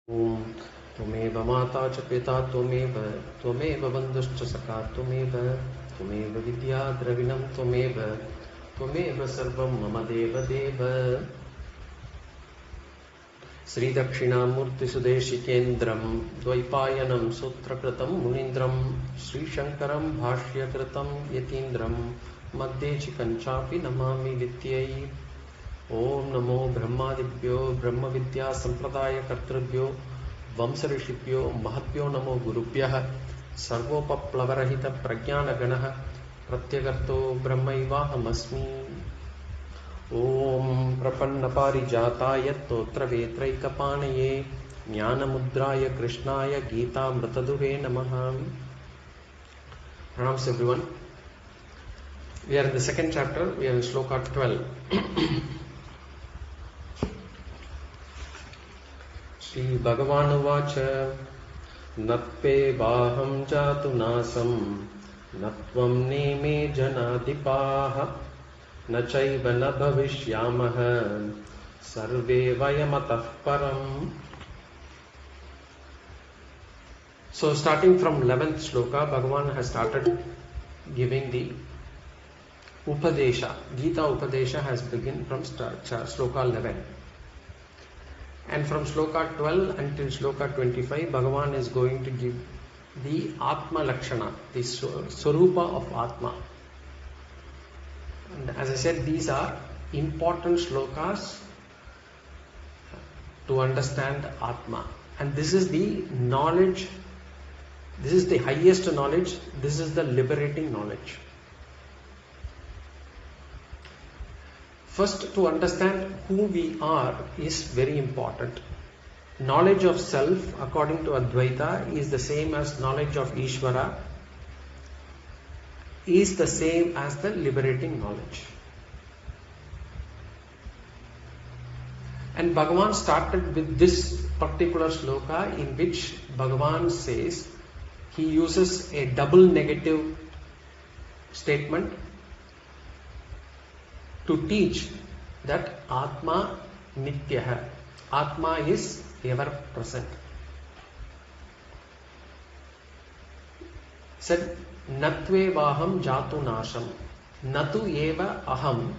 Om Tvameva Mata Cha Pita Tvameva Bandhuscha Saka Tvameva Vidya Dravinam Tvameva Sarvam Mama Deva Deva Sri Dakshinamurti Sudeshikendram Dvaipayanam Sutrakratam Munindram Sri Shankaram Bhashyakritam Yatindram Madhye Chikanchapi Namami Vityai Om Namo Brahmadibhyo Brahma Vidya Sampradaya Kartrabhyo Vamsarishibhyo Mahabhyo Namo Gurubhyah Sarvopaplavarahita Pragyana Ganaha Pratyagarto Brahmaivahamasmi Om Prapannaparijataya Totra Vetraikapanaye Jnanamudraya Krishnaya Gita Mritaduhe Namaha. Pranams everyone. We are in the second chapter. We are in Sloka 12. Shri Bhagavan Uvacha Natpe Vaham Jatu Nasam Natvam Neme Janadipaha Nachaiva na Bhavishyamaha Sarve Vayamatah Param. So starting from 11th Sloka, Bhagavan has started giving the Upadesha. Gita Upadesha has begun from Sloka 11. And from Sloka 12 until Sloka 25, Bhagavan is going to give the Atma Lakshana, the Swarupa of Atma. And as I said, these are important slokas to understand Atma. And this is the knowledge, this is the highest knowledge, this is the liberating knowledge. First, to understand who we are is very important. Knowledge of self, according to Advaita, is the same as knowledge of Ishvara, is the same as the liberating knowledge. And Bhagavan started with this particular sloka in which Bhagavan says, he uses a double negative statement to teach that Atma Nityaha. Atma is ever present. Said, Natve Vaham Jatu Nasham. Natu Eva Aham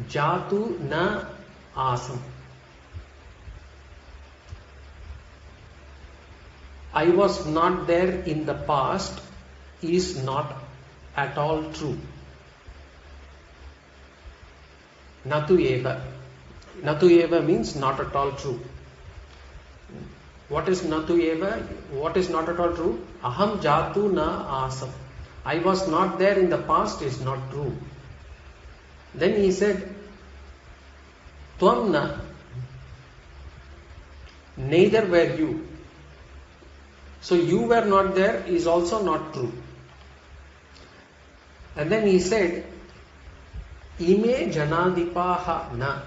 Jatu Na Asam. I was not there in the past is not at all true. Natu eva. Natu eva means not at all true. What is natu eva? What is not at all true? Aham jatu na asam. I was not there in the past is not true. Then he said, Tvam na. Neither were you. So you were not there is also not true. And then he said, Ime janadipaha na.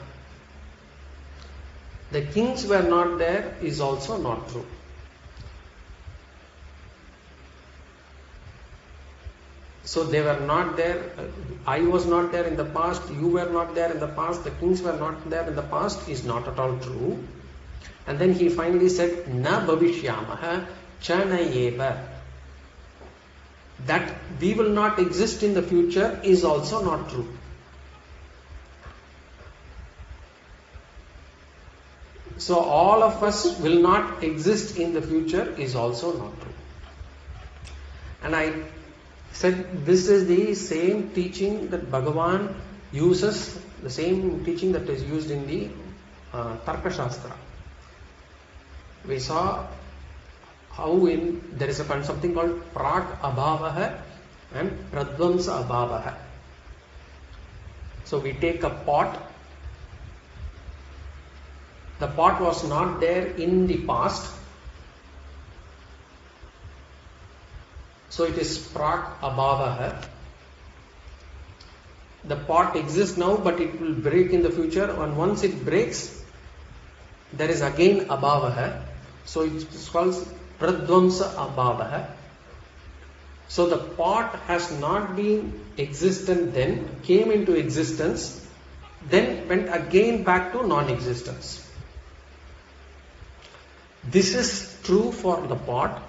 The kings were not there is also not true. So they were not there. I was not there in the past. You were not there in the past. The kings were not there in the past is not at all true. And then he finally said, Na bhavishyamaha chanayeva. That we will not exist in the future is also not true. So all of us will not exist in the future is also not true. And I said this is the same teaching that Bhagavan uses, the same teaching that is used in the Tarka Shastra. We saw how there is something called Prak Abhavaha and Pradvamsa Abhavaha. So we take a pot. The pot was not there in the past. So it is Prak Abhavaha. The pot exists now, but it will break in the future. And once it breaks, there is again Abhavaha. So it is called Pradvamsa Abhavaha. So the pot has not been existent then, came into existence, then went again back to non-existence. This is true for the pot.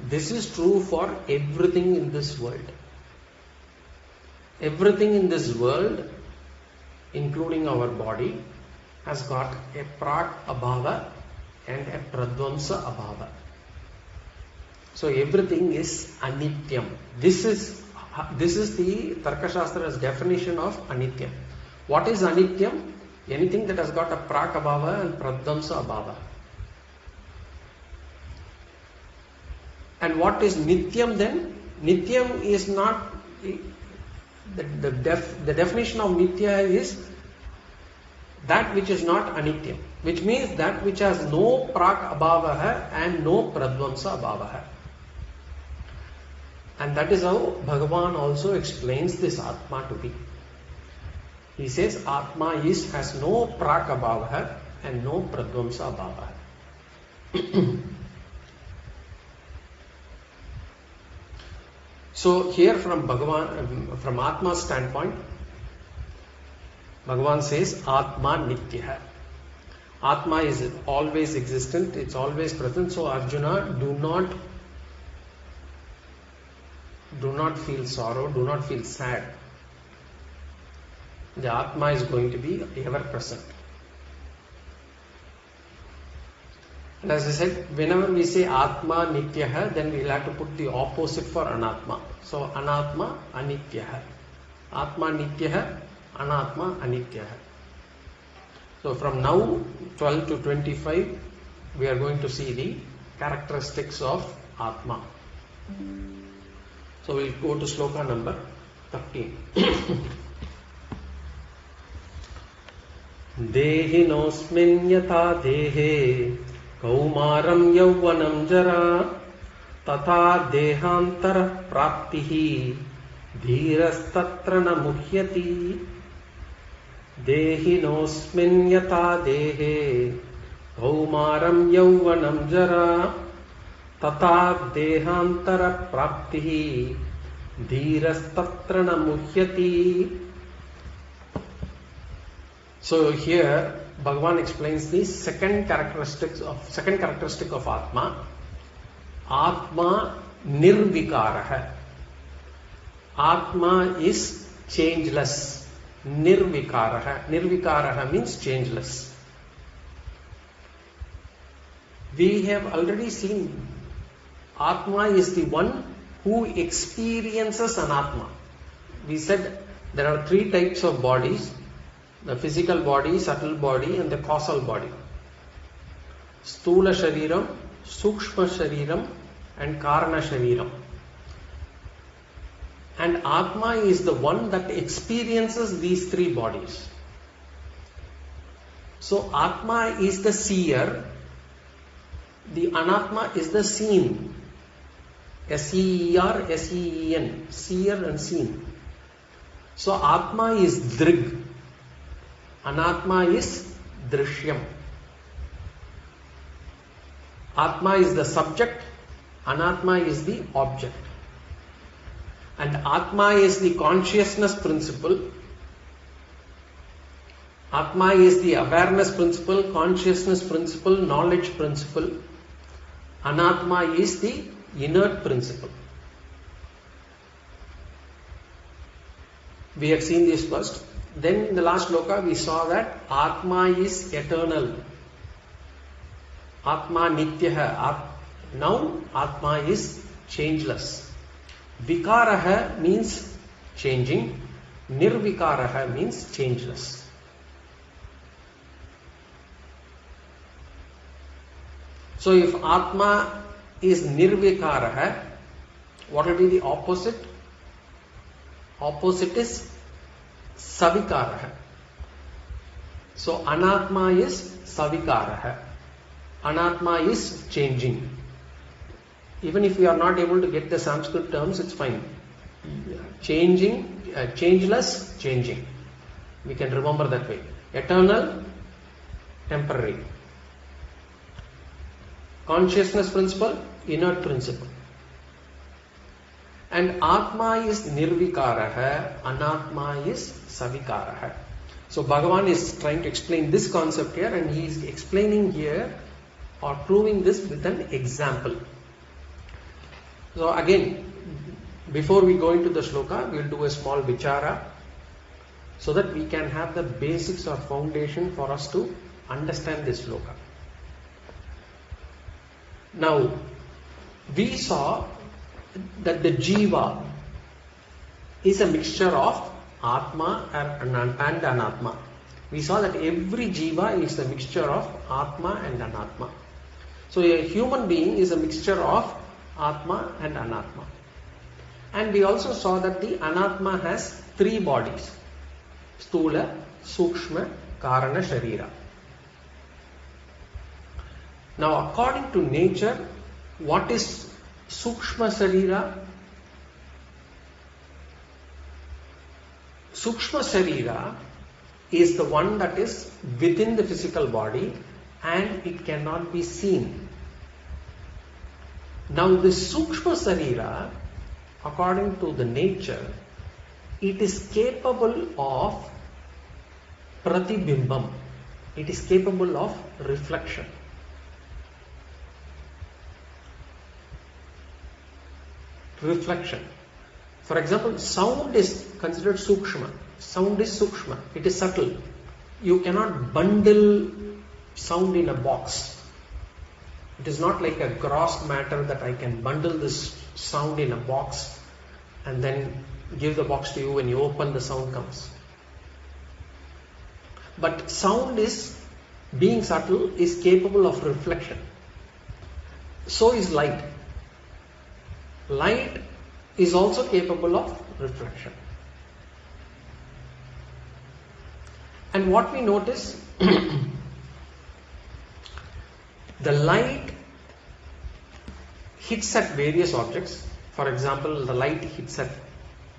This is true for everything in this world. Everything in this world, including our body, has got a prak abhava and a pradvamsa abhava. So everything is anityam. This is the Tarkashastra's definition of anityam. What is anityam? Anything that has got a prak abhava and pradvamsa abhava. And what is nityam then? Nityam is not the definition of nitya is that which is not anityam, which means that which has no prak abhava and no pradvamsa abhava. And that is how Bhagavan also explains this Atma to be. He says Atma has no prak abhava and no pradvamsa abhava. So here from Bhagavan, from Atma's standpoint, Bhagavan says Atma Nitya. Atma is always existent, it's always present. So Arjuna, do not feel sorrow, do not feel sad. The Atma is going to be ever present. And as I said, whenever we say Atma Nityaha, then we will have to put the opposite for Anatma. So Anatma Anityaha. Atma Nityaha, Anatma Anityaha. So from now 12 to 25, we are going to see the characteristics of Atma. So we will go to Sloka number 13. Dehinosmin yatha dehe Kaumaram yauvanam jara Tatha dehantara praptihi Dhirastatra na muhyati Dehinosmin yatha dehe Kaumaram yauvanam jara Tatha dehantara praptihi Dhirastatra na muhyati. So here Bhagavan explains the second characteristic of Atma. Atma Nirvikaraha. Atma is changeless. Nirvikaraha. Nirvikaraha means changeless. We have already seen Atma is the one who experiences an Atma. We said there are three types of bodies: the physical body, subtle body, and the causal body. Stula Shariram, Sukshma Shariram, and Karana Shariram. And Atma is the one that experiences these three bodies. So Atma is the seer, the Anatma is the seen. S-E-E-R, S-E-E-N, seer and seen. So Atma is Drig. Anatma is Drishyam. Atma is the subject, Anatma is the object. And Atma is the consciousness principle. Atma is the awareness principle, consciousness principle, knowledge principle. Anatma is the inert principle. We have seen this first. Then in the last sloka we saw that Atma is eternal. Atma Nityaha. Now Atma is changeless. Vikaraha means changing. Nirvikaraha means changeless. So if Atma is Nirvikaraha, what will be the opposite? Opposite is Savikaraha. So Anatma is Savikaraha. Anatma is changing. Even if we are not able to get the Sanskrit terms, it's fine. Changing, changeless, changing. We can remember that way. Eternal, temporary. Consciousness principle, inert principle. And Atma is Nirvikaraha, Anatma is Savikaraha. So Bhagavan is trying to explain this concept here, and he is explaining here or proving this with an example. So again, before we go into the shloka, we will do a small vichara so that we can have the basics or foundation for us to understand this shloka. Now, we saw that the Jiva is a mixture of Atma and Anatma. We saw that every Jiva is a mixture of Atma and Anatma. So a human being is a mixture of Atma and Anatma. And we also saw that the Anatma has three bodies: Stula, Sukshma, Karana, Sharira. Now, according to nature, what is Sukshma Sharira? Sukshma Sharira is the one that is within the physical body and it cannot be seen. Now, this Sukshma Sharira, according to the nature, it is capable of pratibhimbam. It is capable of reflection. Reflection. For example, sound is considered sukshma. Sound is sukshma. It is subtle. You cannot bundle sound in a box. It is not like a gross matter that I can bundle this sound in a box and then give the box to you. When you open, the sound comes. But sound is, being subtle, is capable of reflection. So is light. Light is also capable of reflection. And what we notice, the light hits at various objects. For example, the light hits at,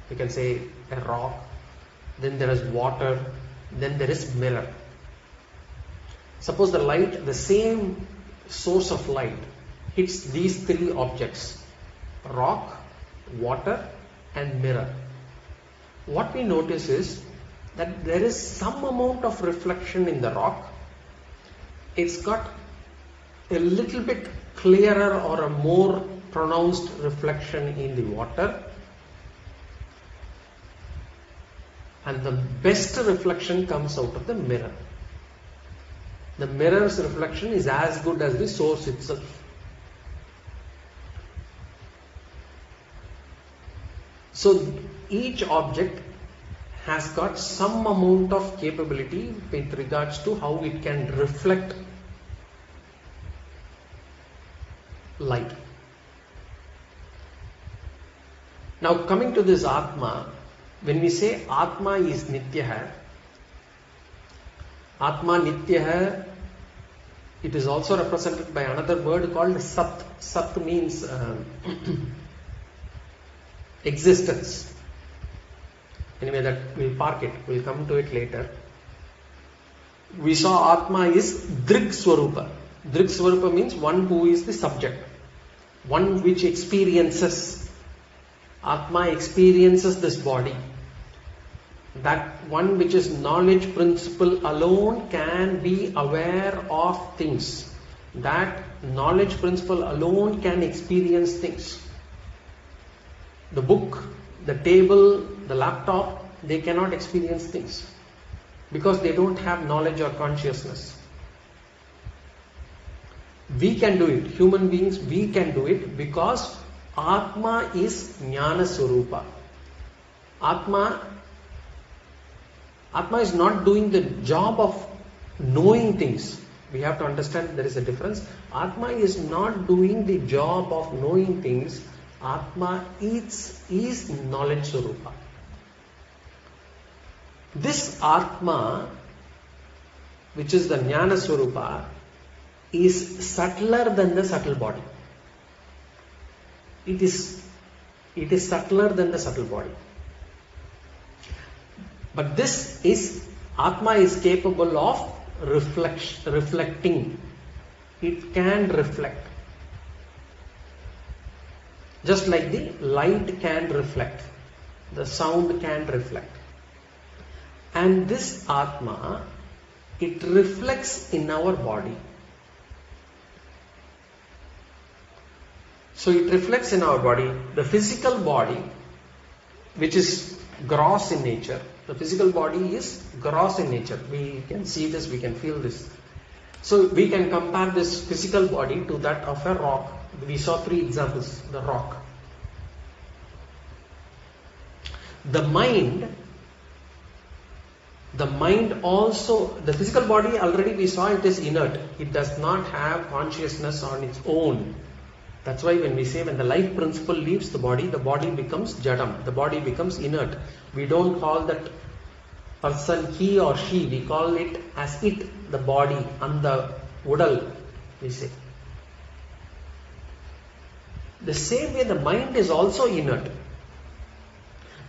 you can say, a rock, then there is water, then there is mirror. Suppose the light, the same source of light hits these three objects: rock, water and mirror. What we notice is that there is some amount of reflection in the rock. It's got a little bit clearer or a more pronounced reflection in the water, and the best reflection comes out of the mirror. The mirror's reflection is as good as the source itself. So each object has got some amount of capability with regards to how it can reflect light. Now, coming to this Atma, when we say Atma is Nitya, Atma Nitya, it is also represented by another word called Sat. Sat means existence. Anyway, that we'll park it, we'll come to it later. We saw Atma is Drik Swarupa. Drik Swarupa means one who is the subject, one which experiences. Atma experiences this body. That one which is knowledge principle alone can be aware of things. That knowledge principle alone can experience things. The book, the table, the laptop, they cannot experience things because they don't have knowledge or consciousness. We can do it. Human beings, we can do it because Atma is Jnana Swarupa. Atma is not doing the job of knowing things. We have to understand there is a difference. Atma is not doing the job of knowing things. Atma is knowledge Swarupa. This Atma, which is the Jnana Swarupa, is subtler than the subtle body. It is subtler than the subtle body. But this is, Atma is capable of reflecting. It can reflect. Just like the light can reflect, the sound can reflect. And this Atma, it reflects in our body. So it reflects in our body. The physical body, which is gross in nature. The physical body is gross in nature. We can see this, we can feel this. So we can compare this physical body to that of a rock. We saw 3 examples. The rock. The mind also, the physical body already we saw it is inert. It does not have consciousness on its own. That's why when we say when the life principle leaves the body becomes jadam, the body becomes inert. We don't call that person he or she, we call it as it, the body, and the udal, we say. The same way the mind is also inert.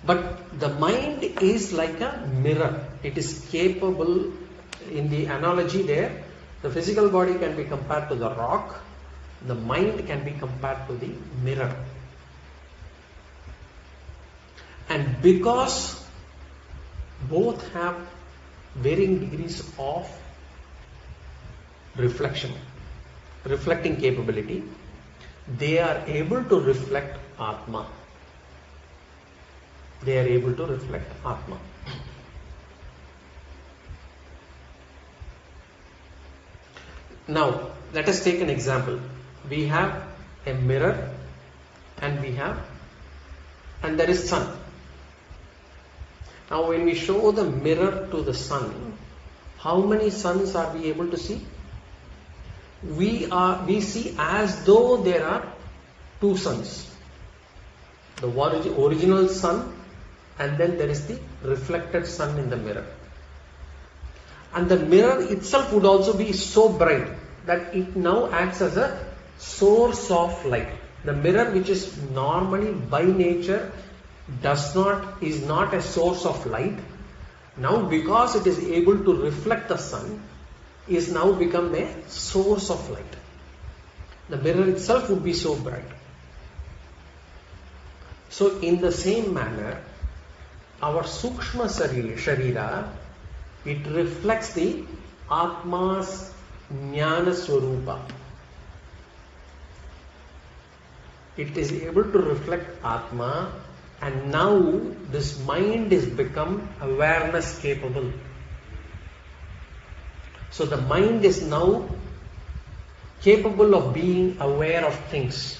But the mind is like a mirror. It is capable, in the analogy there, the physical body can be compared to the rock, the mind can be compared to the mirror. And because both have varying degrees of reflecting capability, they are able to reflect Atma. They are able to reflect Atma. Now, let us take an example. We have a mirror and there is sun. Now, when we show the mirror to the sun, how many suns are we able to see? We see as though there are 2 suns. The original sun, and then there is the reflected sun in the mirror. And the mirror itself would also be so bright that it now acts as a source of light. The mirror, which is normally by nature is not a source of light, now because it is able to reflect the sun, is now become a source of light. The mirror itself would be so bright. So in the same manner, our Sukshma Sharira, it reflects the Atma's Jnana Swarupa. It is able to reflect Atma, and now this mind is become awareness capable. So the mind is now capable of being aware of things.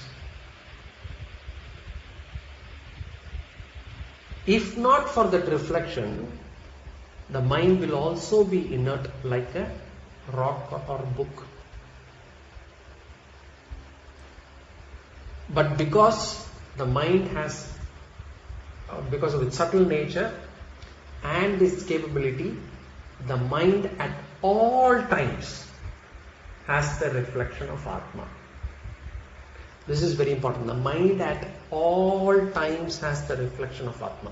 If not for that reflection, the mind will also be inert like a rock or book. But because the mind has, because of its subtle nature and its capability, the mind at all times has the reflection of Atma. This is very important. The mind at all times has the reflection of Atma.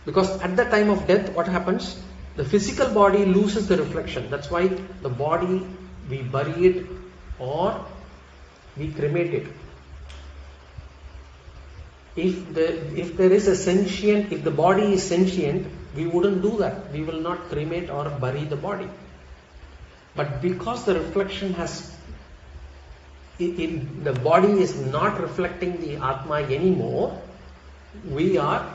Because at the time of death, what happens? The physical body loses the reflection. That's why the body, we bury it or we cremate it. If there is a sentient, if the body is sentient, we wouldn't do that. We will not cremate or bury the body. But because the reflection has, the body is not reflecting the Atma anymore, we are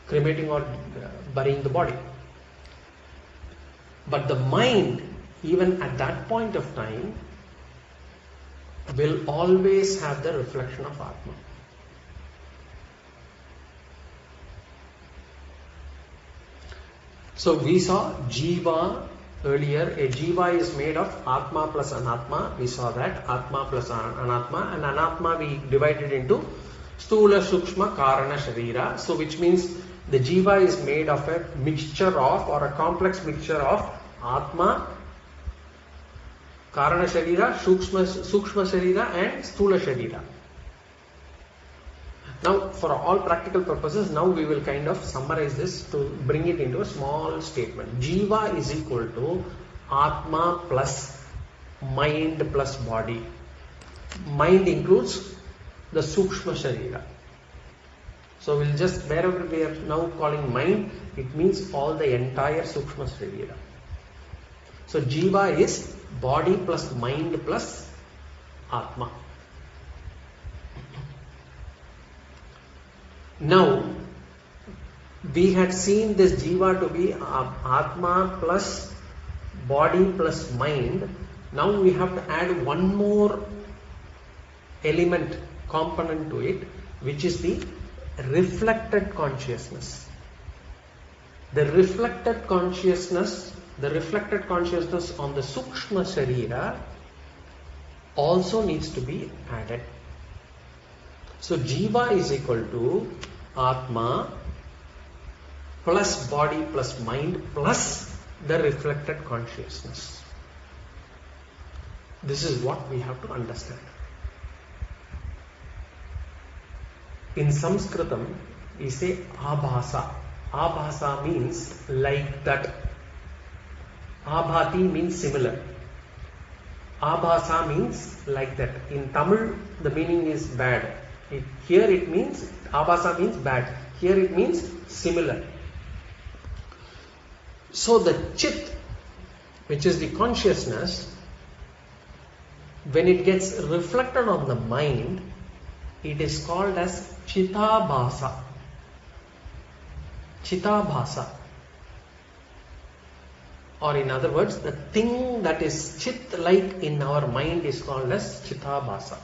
cremating or burying the body. But the mind, even at that point of time, will always have the reflection of Atma. So we saw Jiva earlier. A Jiva is made of Atma plus Anatma. We saw that. Atma plus Anatma. And Anatma we divided into Stula, Sukshma, Karana, Sharira. So which means the Jiva is made of a mixture of, or a complex mixture of Atma, Karana Sharira, Sukshma Sharira and Stula Sharira. Now, for all practical purposes, now we will kind of summarize this to bring it into a small statement. Jiva is equal to Atma plus mind plus body. Mind includes the Sukshma Sharira. So we'll just, wherever we are now calling mind, it means all the entire Sukshma Sharira. So Jiva is body plus mind plus Atma. Now, we had seen this Jiva to be Atma plus body plus mind. Now we have to add one more element, component to it, which is the reflected consciousness. The reflected consciousness on the Sukshma Sharira also needs to be added. So Jiva is equal to Atma plus body plus mind plus the reflected consciousness. This is what we have to understand. In Sanskritam, we say Abhasa. Abhasa means like that. Abhati means similar. Abhasa means like that. In Tamil, the meaning is bad. Here it means, Abhasa means bad. Here it means similar. So the Chit, which is the consciousness, when it gets reflected on the mind, it is called as Chidhabhaasa. Chidhabhaasa. Or in other words, the thing that is Chit-like in our mind is called as Chidhabhaasa.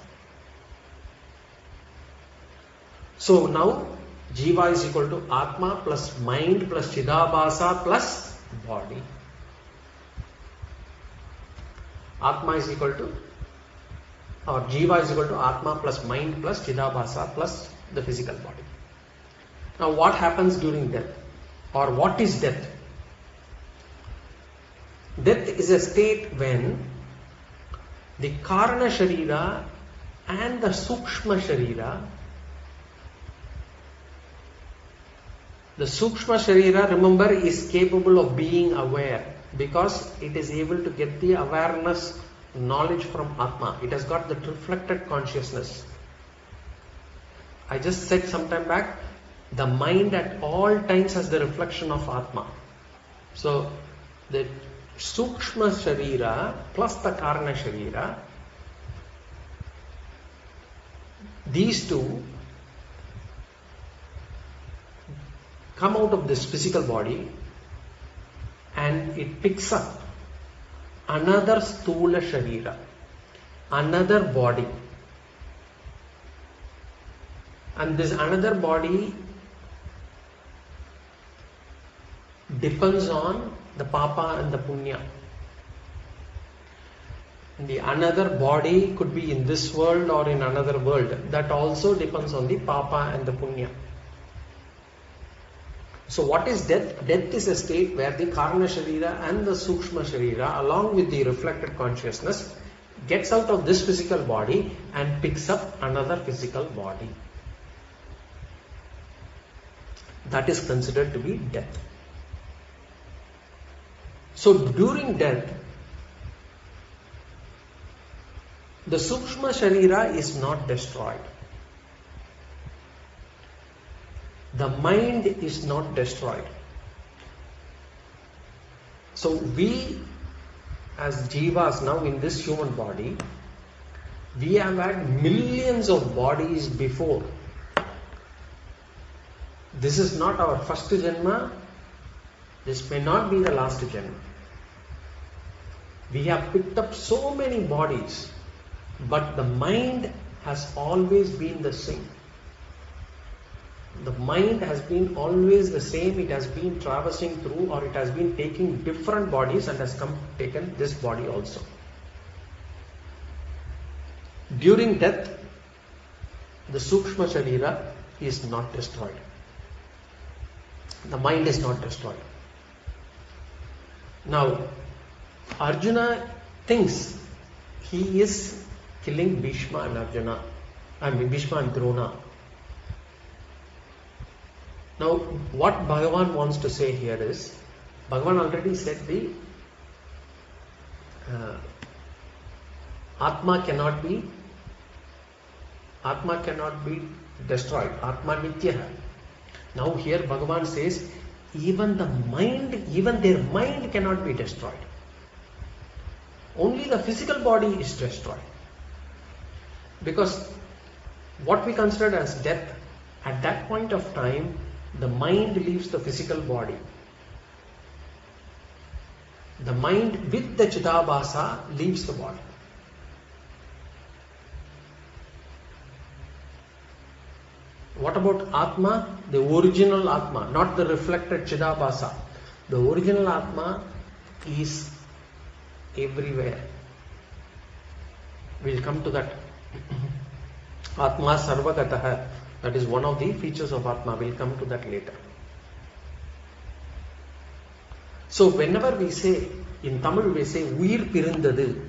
So now, Jiva is equal to Atma plus mind plus Chidhabhaasa plus body. Atma is equal to, or Jiva is equal to Atma plus mind plus Chidhabhaasa plus the physical body. Now what happens during death? Or what is death? Death is a state when the Karana Sharira and the Sukshma Sharira, the Sukshma Sharira, remember, is capable of being aware because it is able to get the awareness, knowledge from Atma. It has got the reflected consciousness. I just said some time back, the mind at all times has the reflection of Atma. So the Sukshma Sharira plus the Karana Sharira, these two come out of this physical body and it picks up another Sthula Sharira, another body. And this another body depends on the Papa and the Punya. And the another body could be in this world or in another world. That also depends on the Papa and the Punya. So what is death? Death is a state where the Karana Sharira and the Sukshma Sharira, along with the reflected consciousness, gets out of this physical body and picks up another physical body. That is considered to be death. So during death, the Sukshma Sharira is not destroyed. The mind is not destroyed. So we as Jivas now in this human body, we have had millions of bodies before. This is not our first Janma. This may not be the last Janma. We have picked up so many bodies, but the mind has always been the same. The mind has been always the same. It has been traversing through, or it has been taking different bodies and has taken this body also. During death, the Sukshma Sharira is not destroyed. The mind is not destroyed. Now, Arjuna thinks he is killing Bhishma and Arjuna. Bhishma and Drona. Now, what Bhagavan wants to say here is, Bhagavan already said the Atma cannot be destroyed. Atma Nityaha. Now here Bhagavan says, even their mind cannot be destroyed. Only the physical body is destroyed. Because what we consider as death, at that point of time, the mind leaves the physical body. The mind with the Chidhabhaasa leaves the body. What about Atma? The original Atma, not the reflected Chidhabhaasa. The original Atma is everywhere. We'll come to that. Atma Sarvagataha. That is one of the features of Atma. We'll come to that later. So whenever we say, in Tamil we say, Uyir Pirindadu.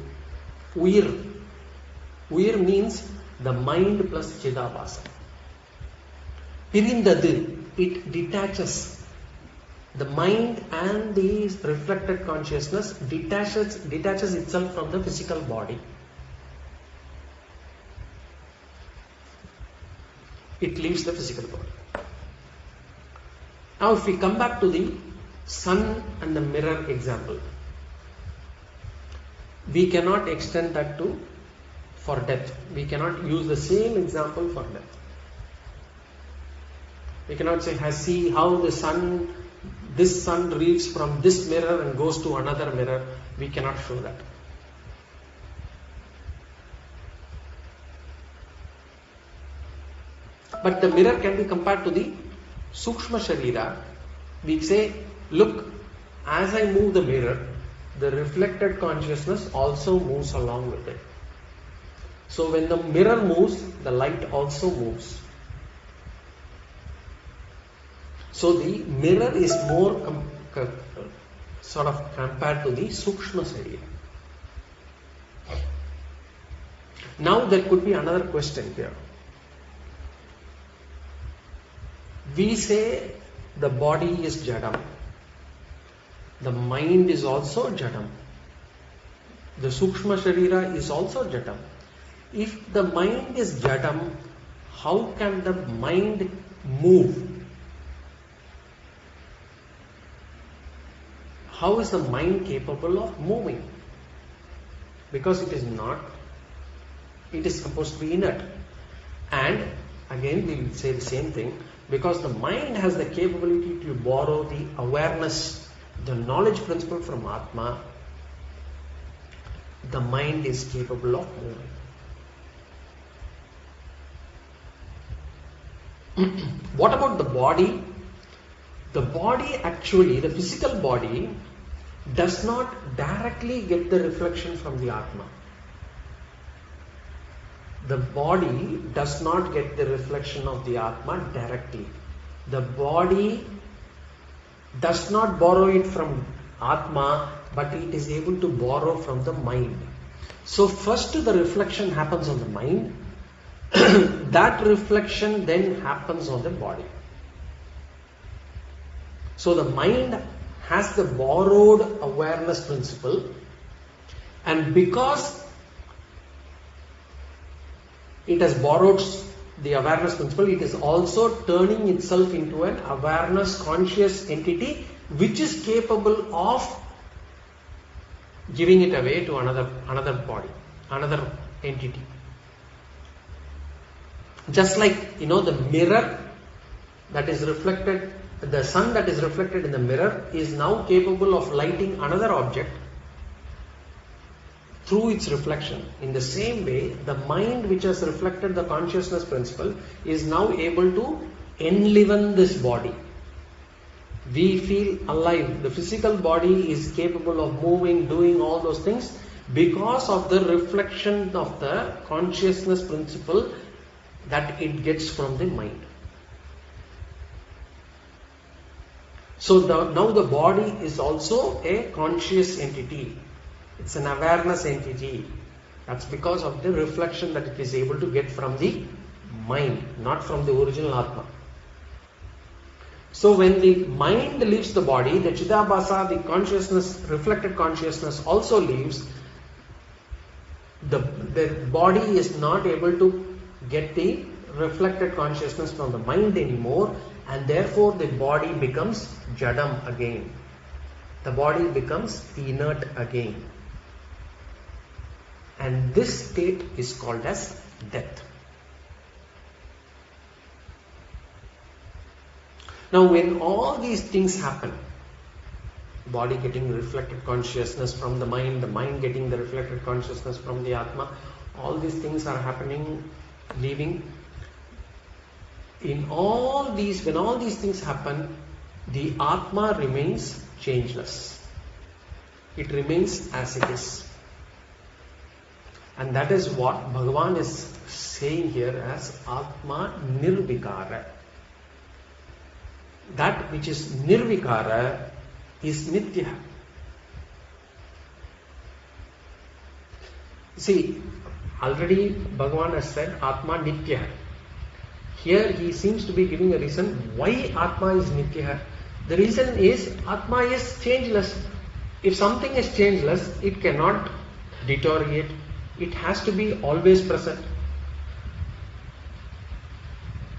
Uyir means the mind plus Chidhabhaasa. Pirindadu, it detaches. The mind and the reflected consciousness detaches itself from the physical body. It leaves the physical body. Now if we come back to the sun and the mirror example, we cannot extend that to for death. We cannot use the same example for death. We cannot say, see how the sun, this sun reads from this mirror and goes to another mirror. We cannot show that. But the mirror can be compared to the Sukshma Sharira. We say, look, as I move the mirror, the reflected consciousness also moves along with it. So when the mirror moves, the light also moves. So the mirror is more sort of compared to the Sukshma Sharira. Now there could be another question here. We say the body is Jadam. The mind is also Jadam. The Sukshma Sharira is also Jadam. If the mind is Jadam, how can the mind move? How is the mind capable of moving? Because it is not. It is supposed to be inert. And again we will say the same thing. Because the mind has the capability to borrow the awareness, the knowledge principle from Atma, the mind is capable of moving. What about the body? The body actually, the physical body, does not directly get the reflection from the Atma. The body does not get the reflection of the Atma directly. The body does not borrow it from Atma, but it is able to borrow from the mind. So first the reflection happens on the mind. That reflection then happens on the body. So the mind has the borrowed awareness principle, and because it has borrowed the awareness principle, it is also turning itself into an awareness conscious entity which is capable of giving it away to another body, another entity. Just like, the mirror that is reflected, the sun that is reflected in the mirror is now capable of lighting another object through its reflection. In the same way, the mind which has reflected the consciousness principle is now able to enliven this body. We feel alive. The physical body is capable of moving, doing all those things because of the reflection of the consciousness principle that it gets from the mind. So now the body is also a conscious entity. It's an awareness entity. That's because of the reflection that it is able to get from the mind, not from the original Atma. So when the mind leaves the body, the Chidhabhaasa, the consciousness, reflected consciousness also leaves. The body is not able to get the reflected consciousness from the mind anymore, and therefore the body becomes Jadam again. The body becomes inert again. And this state is called as death. Now when all these things happen, body getting reflected consciousness from the mind getting the reflected consciousness from the Atma, all these things are happening, leaving. When all these things happen, the Atma remains changeless. It remains as it is. And that is what Bhagavan is saying here as Atma Nirvikara. That which is Nirvikara is Nitya. See, already Bhagavan has said Atma Nitya. Here he seems to be giving a reason why Atma is Nitya. The reason is Atma is changeless. If something is changeless, it cannot deteriorate. It has to be always present.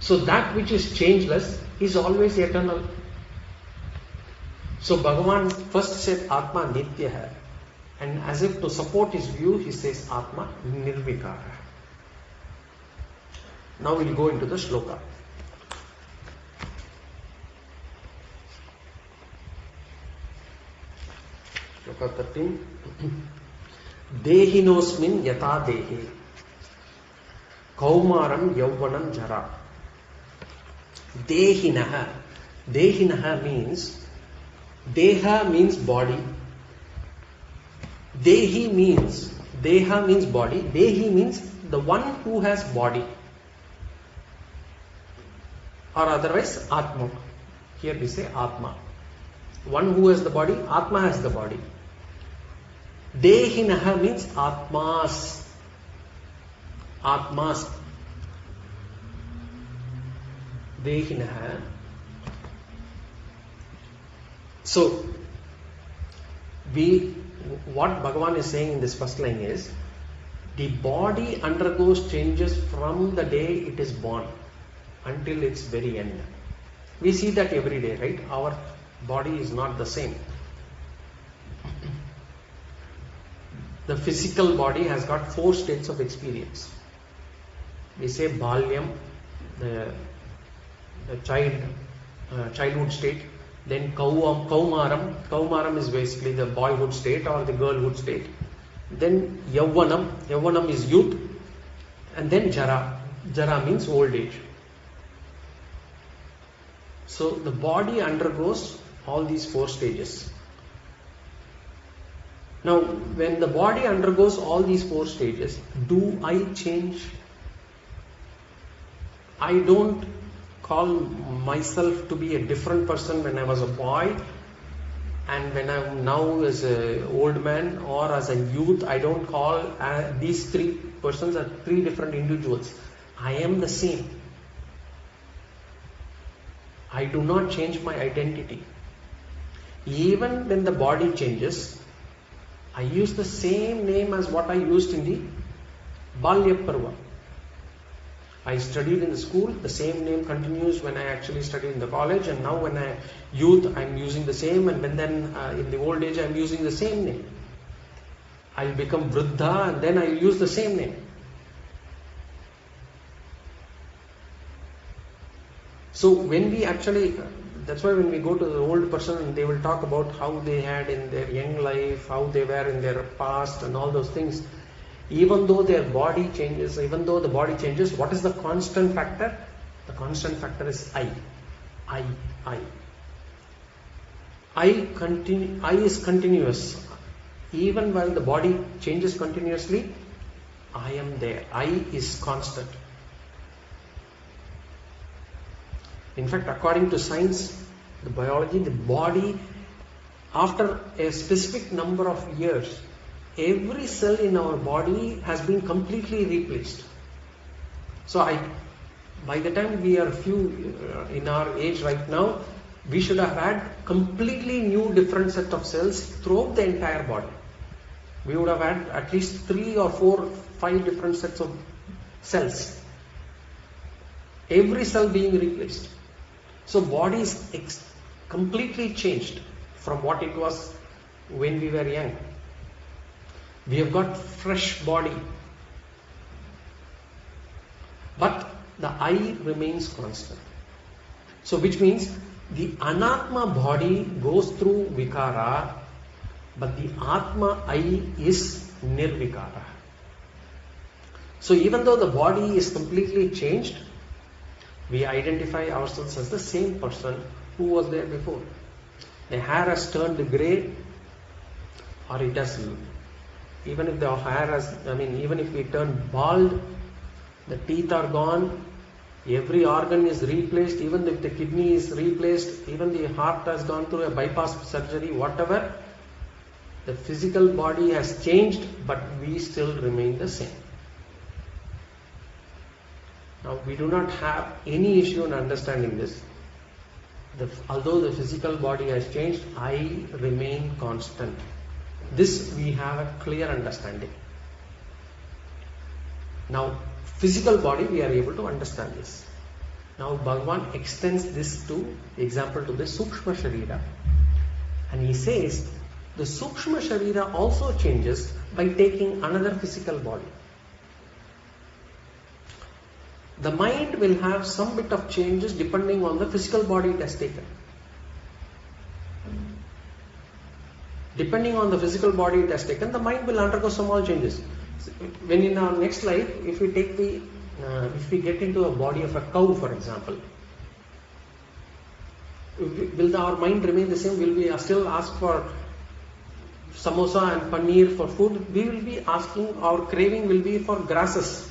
So that which is changeless is always eternal. So Bhagavan first said Atma Nitya, and as if to support his view, he says Atma Nirvikara. Now we'll go into the Sloka. Sloka 13. Dehinosmin yata dehi kaumaram yauvanam jara. Dehinaha. Dehinaha means, Deha means body. Dehi means, Deha means body. Dehi means the one who has body. Or otherwise Atma. Here we say Atma. One who has the body, Atma has the body. Dehinaha means Atmas. Atmas. Dehinaha. So, what Bhagavan is saying in this first line is, the body undergoes changes from the day it is born until its very end. We see that every day, right? Our body is not the same. The physical body has got 4 states of experience. We say Balyam, the childhood state. Then Kaumaram. Kaumaram is basically the boyhood state or the girlhood state. Then Yauvanam. Yauvanam is youth. And then Jara. Jara means old age. So the body undergoes all these 4 stages. Now, when the body undergoes all these 4 stages, do I change? I don't call myself to be a different person when I was a boy, and when I'm now as an old man or as a youth. I don't call these 3 persons as 3 different individuals. I am the same. I do not change my identity. Even when the body changes, I use the same name as what I used in the Balya Parva. I studied in the school, the same name continues when I actually studied in the college, and now when I youth, I'm using the same, and when then in the old age, I'm using the same name. I'll become Vriddha, and then I'll use the same name. So when we actually, that's why when we go to the old person, and they will talk about how they had in their young life, how they were in their past, and all those things. Even though their body changes, what is the constant factor? The constant factor is I. I is continuous. Even while the body changes continuously, I am there. I is constant. In fact, according to science, the biology, the body, after a specific number of years, every cell in our body has been completely replaced. So by the time we are few in our age right now, we should have had completely new different set of cells throughout the entire body. We would have had at least 3 or 4, 5 different sets of cells. Every cell being replaced. So body is completely changed from what it was when we were young. We have got fresh body. but the I remains constant. So which means the Anatma body goes through Vikara, but the Atma I is Nirvikara. So even though the body is completely changed, we identify ourselves as the same person who was there before. The hair has turned grey, or it has, even if the hair has, even if we turn bald, the teeth are gone, every organ is replaced, even if the kidney is replaced, even the heart has gone through a bypass surgery, whatever, the physical body has changed, but we still remain the same. Now, we do not have any issue in understanding this. Although the physical body has changed, I remain constant. This we have a clear understanding. Now, physical body, we are able to understand this. Now, Bhagavan extends this to example to the Sukshma Sharira. And he says, the Sukshma Sharira also changes by taking another physical body. The mind will have some bit of changes depending on the physical body it has taken. Depending on the physical body it has taken, the mind will undergo small changes. When in our next life, if we take if we get into a body of a cow, for example, will our mind remain the same? Will we still ask for samosa and paneer for food? We will be asking, our craving will be for grasses.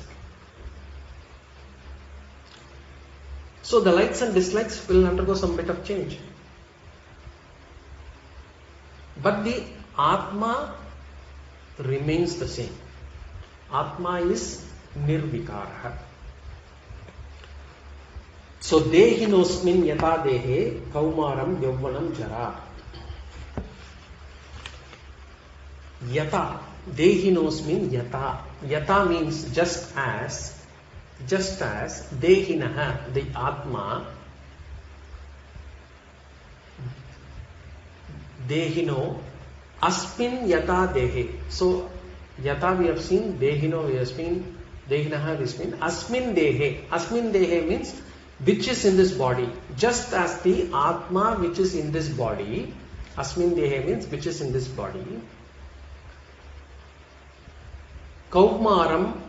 So the likes and dislikes will undergo some bit of change. But the Atma remains the same. Atma is Nirvikaraha. So Dehinosmin Yata Dehe Kaumaram Yavvanam Jara. Yata. Dehinosmin Yata. Yata means just as Dehinaha, the Atma, Dehino, Asmin Yata Dehe. So, Yata we have seen, Dehino we have seen, Dehinaha we have seen, Asmin Dehe. Asmin Dehe means which is in this body. Just as the Atma which is in this body, Asmin Dehe means which is in this body. Kaumaram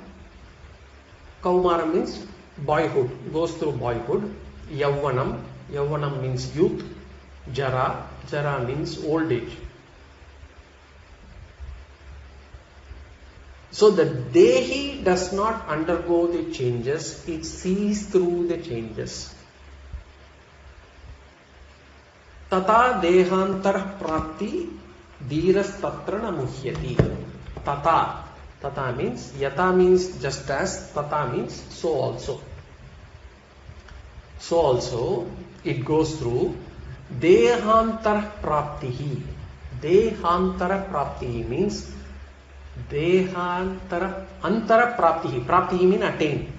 means boyhood, goes through boyhood. Yavvanam means youth. Jara means old age. So the Dehi does not undergo the changes, it sees through the changes. Tata dehantar prapti dhiras tatra namuhyati. Tata means, Yata means just as, Tata means so also. So also, it goes through Dehantara Praptihi. Dehantara Praptihi means Antara Praptihi. Praptihi means attain.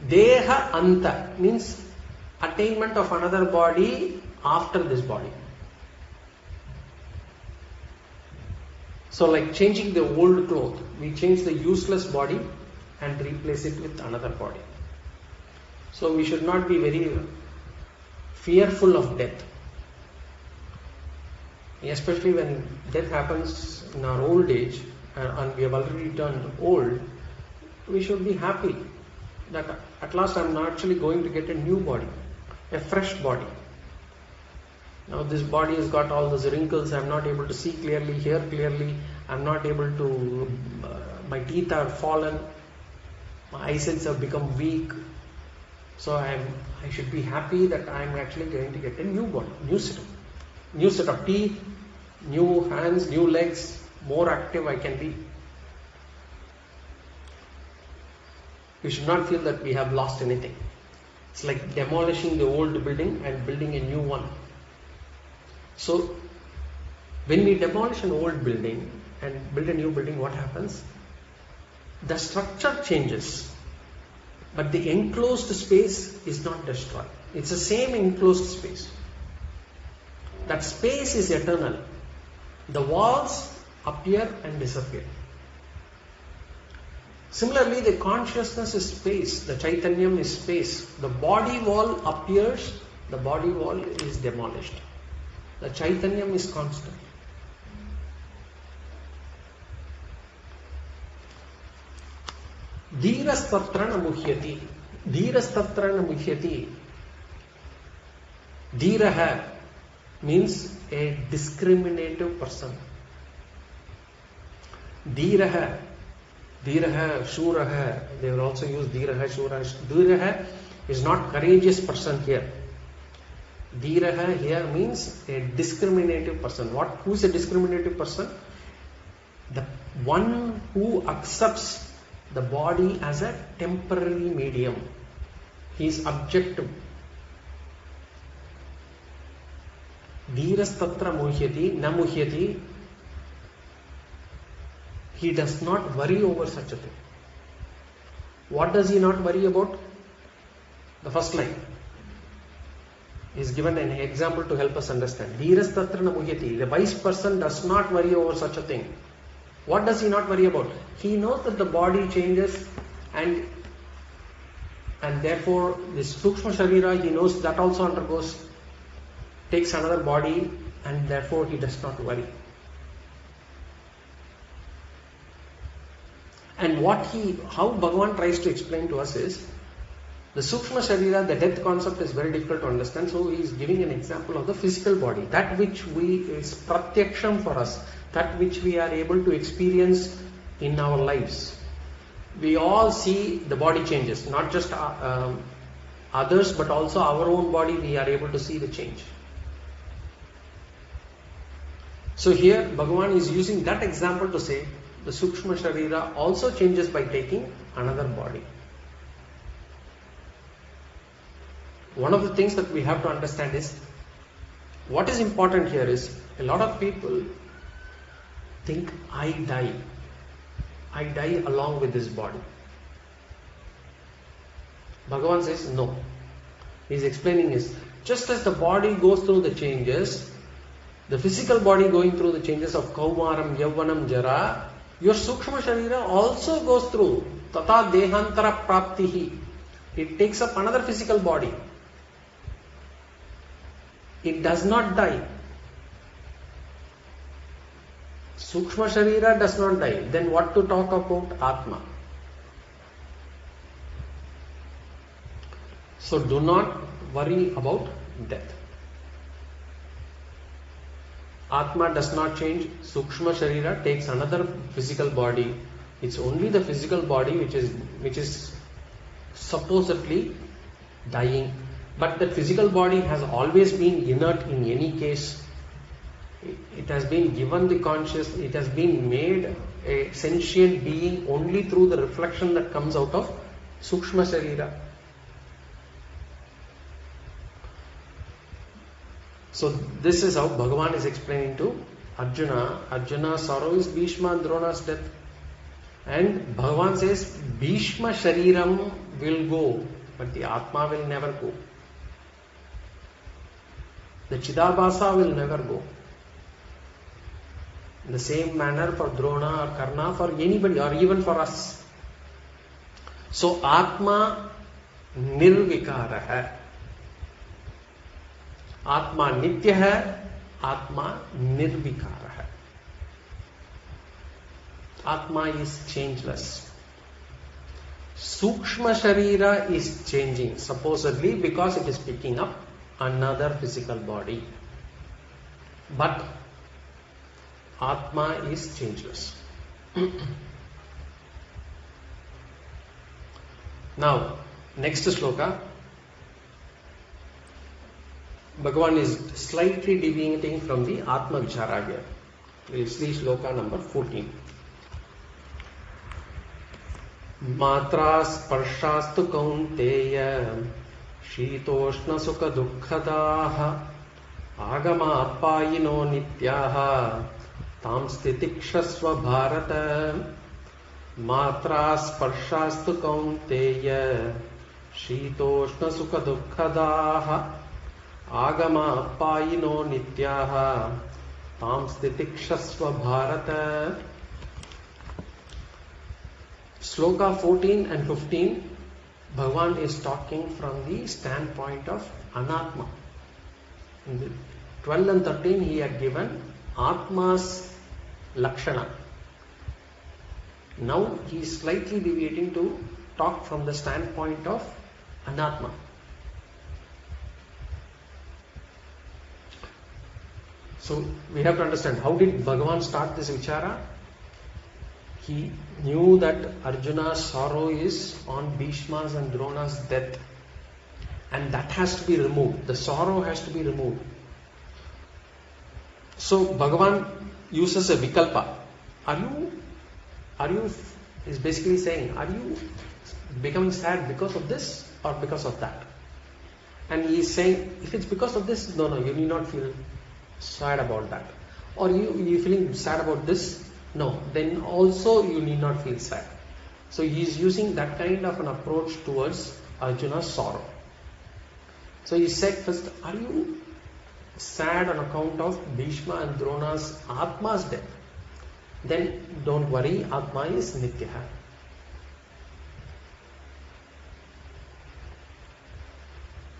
Deha Anta means attainment of another body after this body. So like changing the old cloth, we change the useless body and replace it with another body. So we should not be very fearful of death. Especially when death happens in our old age and we have already turned old, we should be happy that at last I am actually going to get a new body, a fresh body. Now this body has got all those wrinkles, I am not able to see clearly, hear clearly, I am not able to, my teeth are fallen, my eyesights have become weak. So I should be happy that I am actually going to get a new body, new set of teeth, new hands, new legs, more active I can be. We should not feel that we have lost anything. It's like demolishing the old building and building a new one. So, when we demolish an old building and build a new building, what happens? The structure changes, but the enclosed space is not destroyed. It's the same enclosed space. That space is eternal. The walls appear and disappear. Similarly, the consciousness is space, the Chaitanyam is space. The body wall appears, the body wall is demolished. The Chaitanyam is constant. Dhirastatra na muhyati. Dhirastatra na muhyati. Dhiraha means a discriminative person. Dhiraha, Dhiraha, Shuraha, they will also use Dhiraha, Shuraha. Dhiraha is not courageous person here. Dhiraha here means a discriminative person. Who is a discriminative person? The one who accepts the body as a temporary medium. He is objective. Dhirastatra muhyati, na muhyati. He does not worry over such a thing. What does he not worry about? The first line is given an example to help us understand. Dhirastatra na muhyati. The wise person does not worry over such a thing. What does he not worry about? He knows that the body changes and therefore this Sukshma Sharira, he knows that also undergoes, takes another body, and therefore he does not worry. And how Bhagavan tries to explain to us is, the Sukshma Sharira, the death concept is very difficult to understand, so he is giving an example of the physical body, that which is pratyaksham for us, that which we are able to experience in our lives. We all see the body changes, not just others, but also our own body, we are able to see the change. So here Bhagavan is using that example to say the Sukshma Sharira also changes by taking another body. One of the things that we have to understand is, what is important here is, a lot of people think I die along with this body. Bhagavan says no. He is explaining is, just as the body goes through the changes, the physical body going through the changes of Kaumaram, Yavvanam, Jara, your Sukshma Sharira also goes through Tata Dehantara Praptihi. It takes up another physical body. It does not die. Sukshma Sharira does not die. Then what to talk about Atma? So do not worry about death. Atma does not change. Sukshma Sharira takes another physical body. It's only the physical body which is supposedly dying. But the physical body has always been inert in any case. It has been given the conscious, it has been made a sentient being only through the reflection that comes out of Sukshma Sharira. So this is how Bhagavan is explaining to Arjuna. Arjuna's sorrow is Bhishma and Drona's death. And Bhagavan says Bhishma Shariram will go, but the Atma will never go. The Chidhabhaasa will never go. In the same manner for Drona or Karna, for anybody or even for us. So Atma Nirvikaraha. Atma Nitya hai, Atma Nirvikaraha. Atma is changeless. Sukshma Sharira is changing, supposedly because it is picking up another physical body. But Atma is changeless. Now, next sloka. Bhagavan is slightly deviating from the Atma Vichara here. We'll see sloka number 14. Matra sparshastu kaunteya Shitoshna sukha dukkhadaha Agama appayino nityaha Tam stitikshasva bharata Matra sparshastu kaunteya Shitoshna sukha dukkhadaha Agama appayino nityaha Tam stitikshasva bharata. Sloka 14 and 15, Bhagavan is talking from the standpoint of Anatma. In the 12 and 13, he had given Atma's Lakshana. Now he is slightly deviating to talk from the standpoint of Anatma. So we have to understand, how did Bhagavan start this vichara? He knew that Arjuna's sorrow is on Bhishma's and Drona's death, and that has to be removed. The sorrow has to be removed. So Bhagavan uses a vikalpa. Are you is basically saying, are you becoming sad because of this or because of that? And he is saying, if it's because of this, no, you need not feel sad about that. Or you feeling sad about this, no, then also you need not feel sad. So he is using that kind of an approach towards Arjuna's sorrow. So he said first, are you sad on account of Bhishma and Drona's Atma's death? Then don't worry, Atma is Nityaha.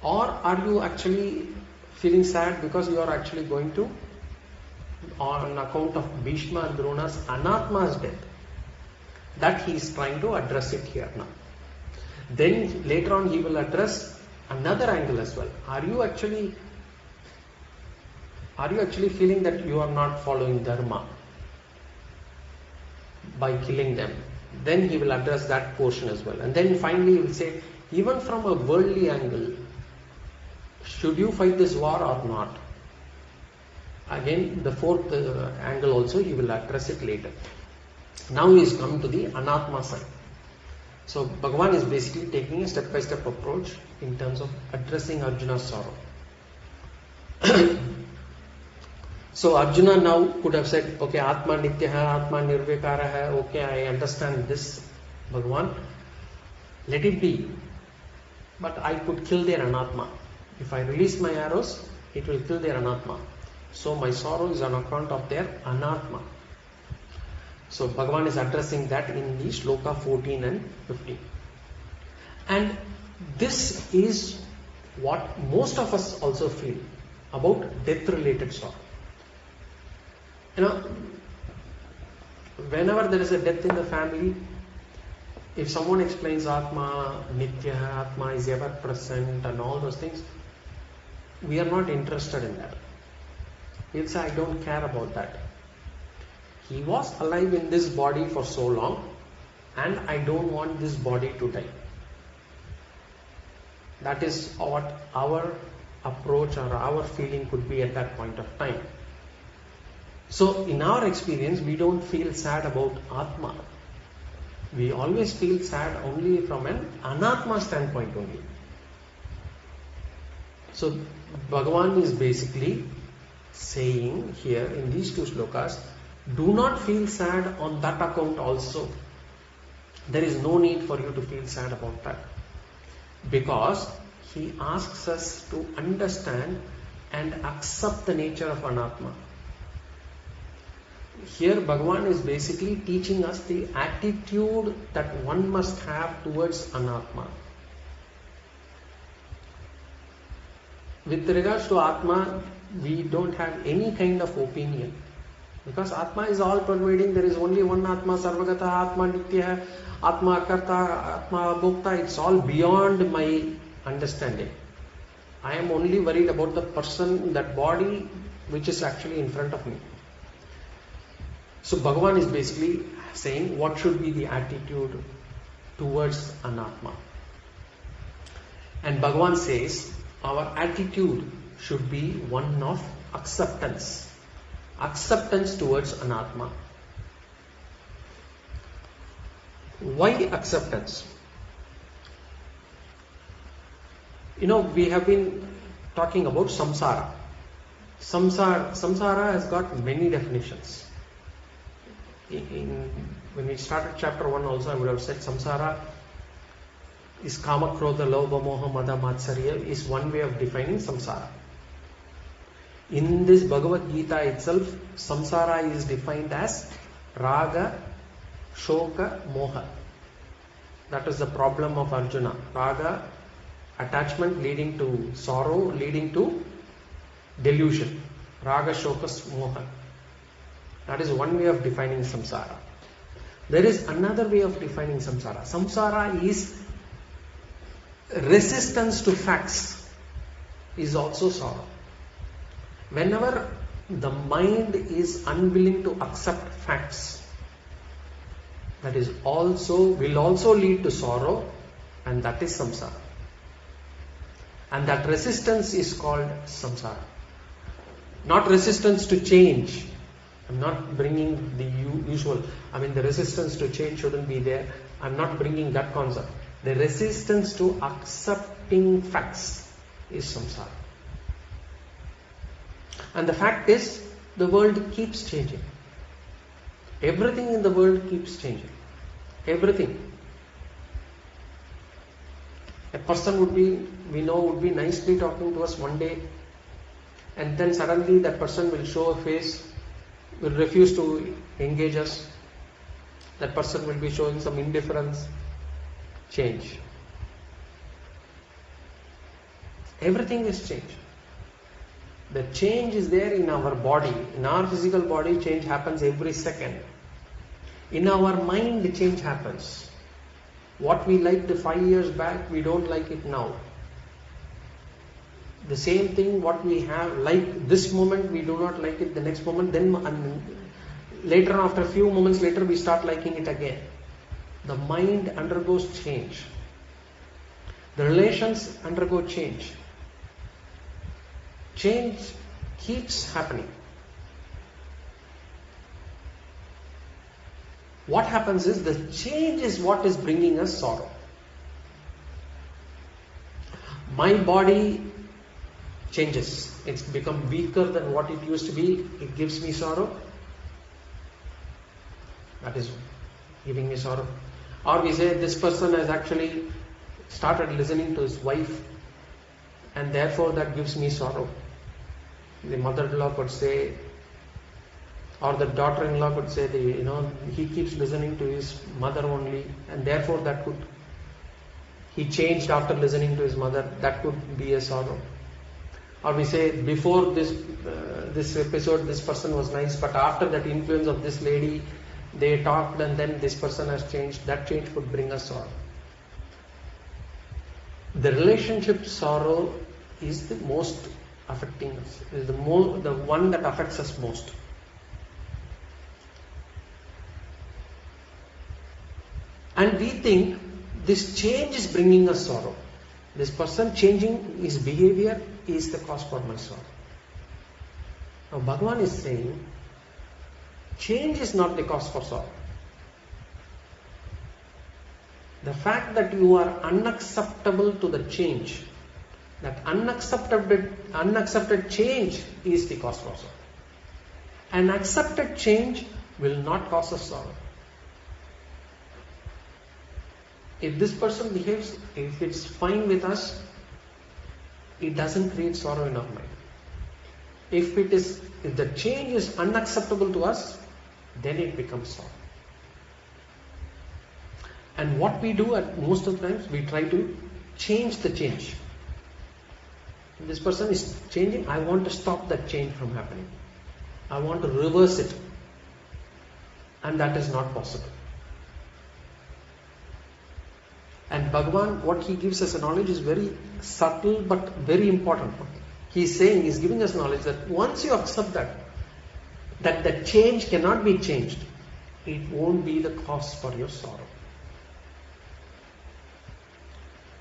Or are you actually feeling sad because you are actually going to, on account of Bhishma and Drona's Anatma's death? That he is trying to address it here now. Then later on he will address another angle as well. Are you actually feeling that you are not following Dharma by killing them? Then he will address that portion as well. And then finally he will say, even from a worldly angle, should you fight this war or not? Again, the fourth angle also he will address it later. Now he is coming to the Anatma side. So Bhagavan is basically taking a step-by-step approach in terms of addressing Arjuna's sorrow. So Arjuna now could have said, okay, Atma Nityaha, Atma Nirvikaraha, okay, I understand this, Bhagavan, let it be. But I could kill their Anatma. If I release my arrows, it will kill their Anatma. So my sorrow is on account of their Anatma. So Bhagavan is addressing that in the Sloka 14 and 15. And this is what most of us also feel about death-related sorrow. You know, whenever there is a death in the family, if someone explains Atma, Nitya, Atma is ever present and all those things, we are not interested in that. We'll say, I don't care about that. He was alive in this body for so long, and I don't want this body to die. That is what our approach or our feeling could be at that point of time. So in our experience, we don't feel sad about Atma. We always feel sad only from an Anatma standpoint only. So Bhagavan is basically saying here in these two slokas, do not feel sad on that account also. There is no need for you to feel sad about that. Because he asks us to understand and accept the nature of Anatma. Here Bhagavan is basically teaching us the attitude that one must have towards Anatma. With regards to Atma, we don't have any kind of opinion. Because Atma is all pervading, there is only one Atma, Sarvagata, Atma Nitya, Atma Karta, Atma Bhokta, it's all beyond my understanding. I am only worried about the person, that body which is actually in front of me. So Bhagavan is basically saying what should be the attitude towards Anatma. And Bhagavan says our attitude should be one of acceptance. Acceptance towards Anatma. Why acceptance? You know, we have been talking about Samsara. Samsara has got many definitions. When we started chapter 1 also, I would have said Samsara is Kama, Krodha, Lobha, Moha, Mada, Matsarya is one way of defining Samsara. In this Bhagavad Gita itself, Samsara is defined as Raga, Shoka, Moha. That is the problem of Arjuna. Raga, attachment leading to sorrow, leading to delusion. Raga, shokas, moha. That is one way of defining samsara. There is another way of defining samsara. Samsara is resistance to facts, is also sorrow. Whenever the mind is unwilling to accept facts, that is will also lead to sorrow, and that is samsara. And that resistance is called samsara. Not resistance to change. I'm not bringing the usual. The resistance to change shouldn't be there. I'm not bringing that concept. The resistance to accepting facts is samsara. And the fact is, the world keeps changing. Everything in the world keeps changing. Everything. A person would be nicely talking to us one day, and then suddenly that person will show a face, will refuse to engage us. That person will be showing some indifference. Change. Everything is change. The change is there in our body. In our physical body, change happens every second. In our mind, the change happens. What we liked 5 years back, we don't like it now. The same thing, what we have like this moment, we do not like it the next moment. Then later, after a few moments later, we start liking it again. The mind undergoes change. The relations undergo change. Change keeps happening. What happens is, the change is what is bringing us sorrow. My body changes. It's become weaker than what it used to be. It gives me sorrow. That is giving me sorrow. Or we say, this person has actually started listening to his wife, and therefore that gives me sorrow. The mother-in-law could say, or the daughter-in-law could say, he keeps listening to his mother only, and therefore he changed after listening to his mother. That could be a sorrow. Or we say, before this episode, this person was nice, but after that influence of this lady, they talked, and then this person has changed. That change could bring us sorrow. The relationship sorrow is the most affecting us. Is the one that affects us most. And we think this change is bringing us sorrow. This person changing his behavior is the cause for my sorrow. Now Bhagavan is saying, change is not the cause for sorrow. The fact that you are unacceptable to the change, that unaccepted change is the cause for sorrow. An accepted change will not cause us sorrow. If this person behaves, if it's fine with us, it doesn't create sorrow in our mind. If the change is unacceptable to us, then it becomes sorrow. And what we do at most of the times, we try to change the change. If this person is changing, I want to stop that change from happening. I want to reverse it. And that is not possible. And Bhagavan, what he gives us a knowledge is very subtle but very important. He's giving us knowledge that once you accept that the change cannot be changed, it won't be the cause for your sorrow.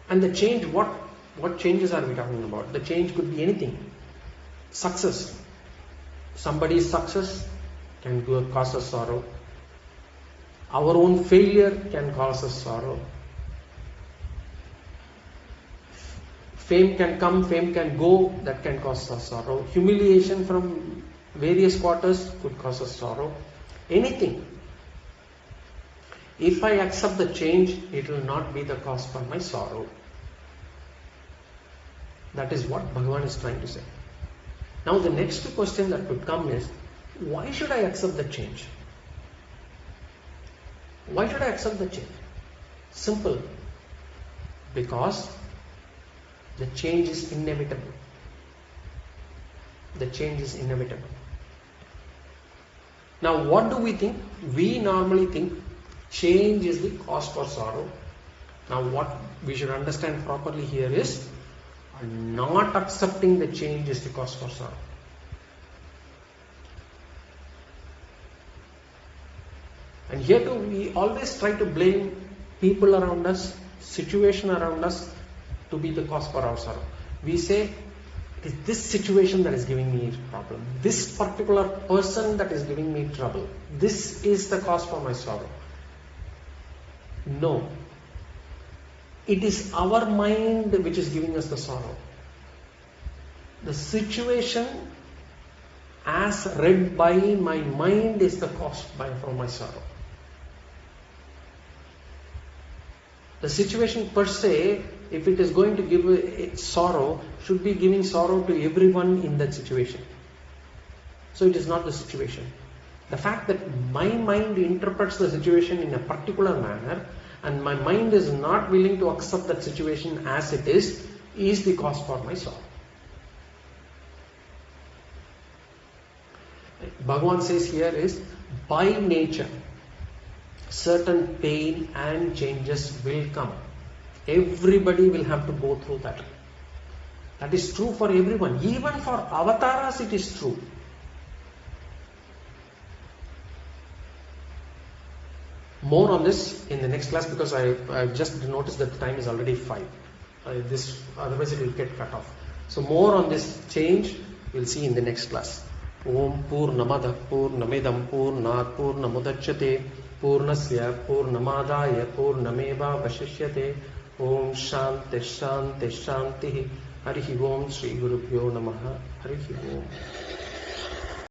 And the change, what changes are we talking about? The change could be anything. Success. Somebody's success can cause us sorrow. Our own failure can cause us sorrow. Fame can come, fame can go, that can cause us sorrow. Humiliation from various quarters could cause us sorrow. Anything. If I accept the change, it will not be the cause for my sorrow. That is what Bhagavan is trying to say. Now the next question that could come is, why should I accept the change? Why should I accept the change? Simple. Because the change is inevitable. The change is inevitable. Now, what do we think? We normally think change is the cause for sorrow. Now, what we should understand properly here is not accepting the change is the cause for sorrow. And here too, we always try to blame people around us, situation around us to be the cause for our sorrow. We say, it is this situation that is giving me a problem. This particular person that is giving me trouble. This is the cause for my sorrow. No. It is our mind which is giving us the sorrow. The situation as read by my mind is the cause for my sorrow. The situation per se, if it is going to give sorrow, should be giving sorrow to everyone in that situation. So it is not the situation. The fact that my mind interprets the situation in a particular manner and my mind is not willing to accept that situation as it is the cause for my sorrow. Bhagavan says here is, by nature, certain pain and changes will come. Everybody will have to go through that. That is true for everyone. Even for avatars it is true. More on this in the next class, because I've just noticed that the time is already 5. Otherwise it will get cut off. So more on this change we'll see in the next class. Om Purnamada Purnamidam Purnat Purnamudachyate Purnasya Purnamadaya Purnameva Vashishyate. Om Shanti Shanti Shanti. Harihi Om Shri Gurubhyo Namaha. Harihi Om.